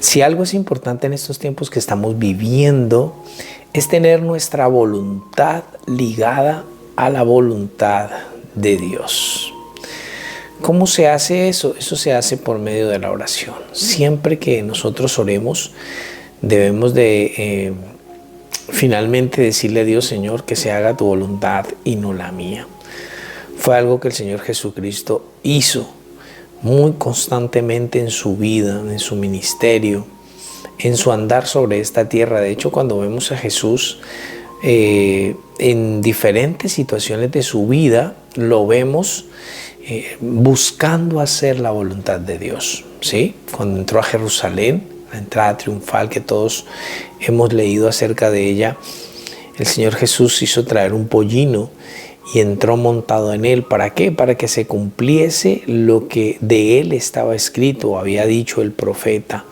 Si algo es importante en estos tiempos que estamos viviendo, es tener nuestra voluntad ligada a la voluntad de Dios. ¿Cómo se hace eso? Eso se hace por medio de la oración. Siempre que nosotros oremos, debemos de finalmente decirle a Dios: Señor, que se haga tu voluntad y no la mía. Fue algo que el Señor Jesucristo hizo muy constantemente en su vida, en su ministerio, en su andar sobre esta tierra. De hecho, cuando vemos a Jesús en diferentes situaciones de su vida, lo vemos buscando hacer la voluntad de Dios, ¿sí? Cuando entró a Jerusalén, la entrada triunfal que todos hemos leído acerca de ella, el Señor Jesús hizo traer un pollino y entró montado en él. ¿Para qué? Para que se cumpliese lo que de él estaba escrito, había dicho el profeta.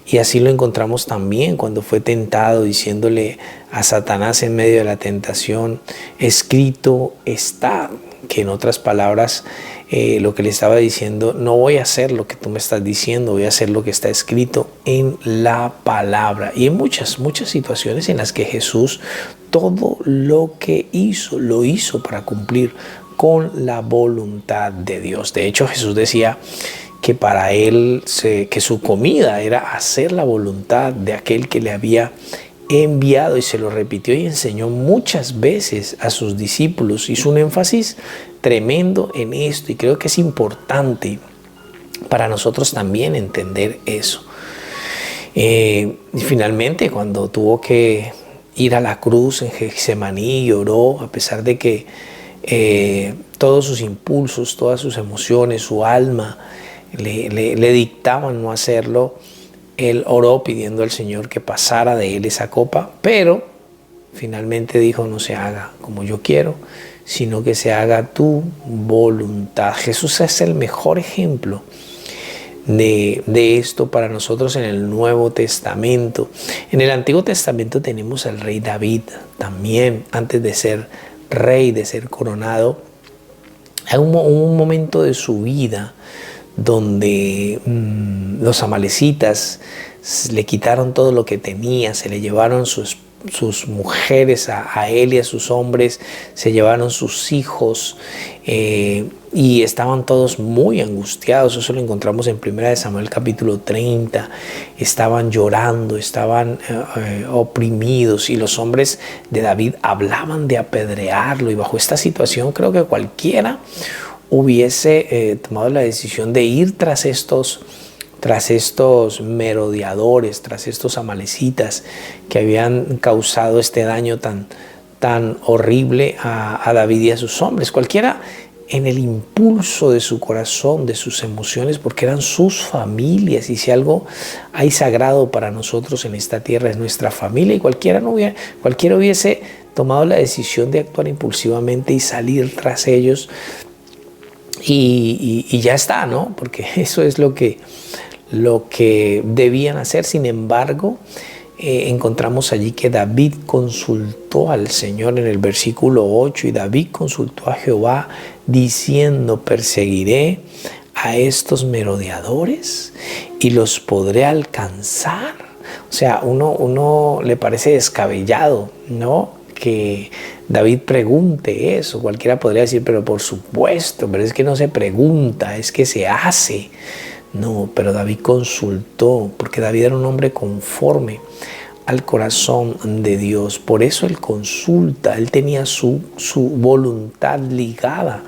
Y así lo encontramos también cuando fue tentado, diciéndole a Satanás en medio de la tentación: escrito está. Que en otras palabras, lo que le estaba diciendo: no voy a hacer lo que tú me estás diciendo, voy a hacer lo que está escrito en la palabra. Y en muchas situaciones en las que Jesús todo lo que hizo, lo hizo para cumplir con la voluntad de Dios. De hecho, Jesús decía que para él, que su comida era hacer la voluntad de aquel que le había enviado, y se lo repitió y enseñó muchas veces a sus discípulos. Hizo un énfasis tremendo en esto, y creo que es importante para nosotros también entender eso. Y finalmente, cuando tuvo que ir a la cruz en Getsemaní, lloró, a pesar de que todos sus impulsos, todas sus emociones, su alma le dictaban no hacerlo. Él oró pidiendo al Señor que pasara de él esa copa, pero finalmente dijo: no se haga como yo quiero, sino que se haga tu voluntad. Jesús es el mejor ejemplo de esto para nosotros en el Nuevo Testamento. En el Antiguo Testamento tenemos al rey David también. Antes de ser rey, de ser coronado, hay un momento de su vida donde los amalecitas le quitaron todo lo que tenía, se le llevaron sus mujeres a él y a sus hombres, se llevaron sus hijos, y estaban todos muy angustiados. Eso lo encontramos en 1 Samuel capítulo 30. Estaban llorando, estaban oprimidos, y los hombres de David hablaban de apedrearlo. Y bajo esta situación creo que cualquiera hubiese tomado la decisión de ir tras estos merodeadores, tras estos amalecitas que habían causado este daño tan horrible a David y a sus hombres. Cualquiera, en el impulso de su corazón, de sus emociones, porque eran sus familias, y si algo hay sagrado para nosotros en esta tierra es nuestra familia, y cualquiera hubiese tomado la decisión de actuar impulsivamente y salir tras ellos, y ya está, ¿no? Porque eso es lo que debían hacer. Sin embargo, encontramos allí que David consultó al Señor en el versículo 8, y David consultó a Jehová diciendo: perseguiré a estos merodeadores y los podré alcanzar. O sea, uno le parece descabellado, ¿no?, que David pregunte eso. Cualquiera podría decir: pero por supuesto, pero es que no se pregunta, es que se hace. No, pero David consultó, porque David era un hombre conforme al corazón de Dios. Por eso él consulta, él tenía su voluntad ligada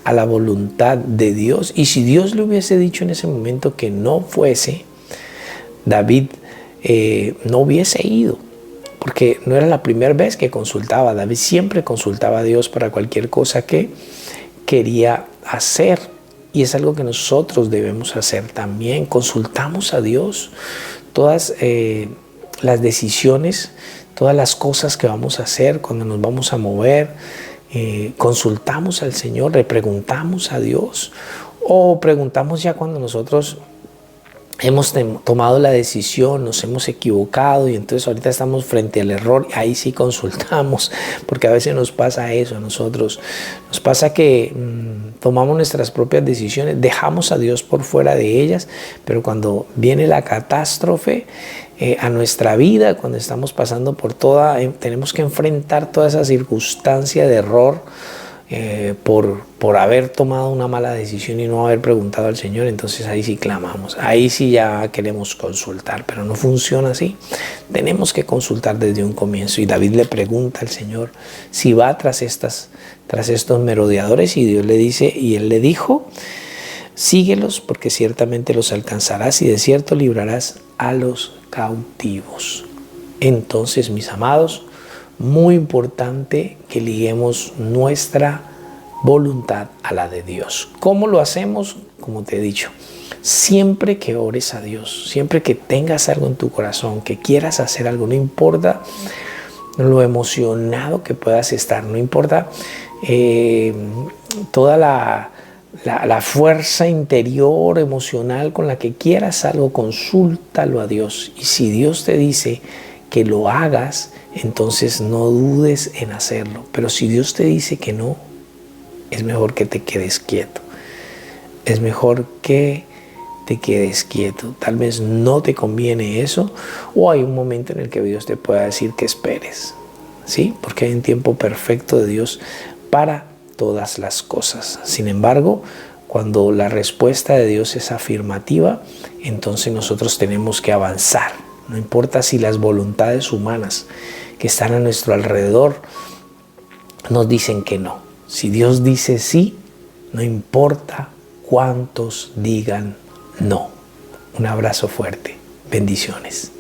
a la voluntad de Dios. Y si Dios le hubiese dicho en ese momento que no fuese, David no hubiese ido, porque no era la primera vez que consultaba. David siempre consultaba a Dios para cualquier cosa que quería hacer. Y es algo que nosotros debemos hacer también. Consultamos a Dios todas las decisiones, todas las cosas que vamos a hacer, cuando nos vamos a mover. Consultamos al Señor, le preguntamos a Dios, o preguntamos ya cuando nosotros hemos tomado la decisión, nos hemos equivocado y entonces ahorita estamos frente al error, ahí sí consultamos, porque a veces nos pasa eso a nosotros. Nos pasa que tomamos nuestras propias decisiones, dejamos a Dios por fuera de ellas, pero cuando viene la catástrofe a nuestra vida, cuando estamos pasando por tenemos que enfrentar toda esa circunstancia de error, por haber tomado una mala decisión y no haber preguntado al Señor, entonces ahí sí clamamos, ahí sí ya queremos consultar, pero no funciona así. Tenemos que consultar desde un comienzo, y David le pregunta al Señor si va tras estos merodeadores, y Dios le dice, y él le dijo: síguelos, porque ciertamente los alcanzarás y de cierto librarás a los cautivos. Entonces, mis amados, muy importante que liguemos nuestra voluntad a la de Dios. ¿Cómo lo hacemos? Como te he dicho, siempre que ores a Dios, siempre que tengas algo en tu corazón, que quieras hacer algo, no importa lo emocionado que puedas estar, no importa toda la fuerza interior, emocional con la que quieras algo, consúltalo a Dios. Y si Dios te dice que lo hagas, entonces no dudes en hacerlo. Pero si Dios te dice que no, es mejor que te quedes quieto. Es mejor que te quedes quieto. Tal vez no te conviene eso, o hay un momento en el que Dios te pueda decir que esperes, ¿sí? Porque hay un tiempo perfecto de Dios para todas las cosas. Sin embargo, cuando la respuesta de Dios es afirmativa, entonces nosotros tenemos que avanzar. No importa si las voluntades humanas que están a nuestro alrededor nos dicen que no. Si Dios dice sí, no importa cuántos digan no. Un abrazo fuerte. Bendiciones.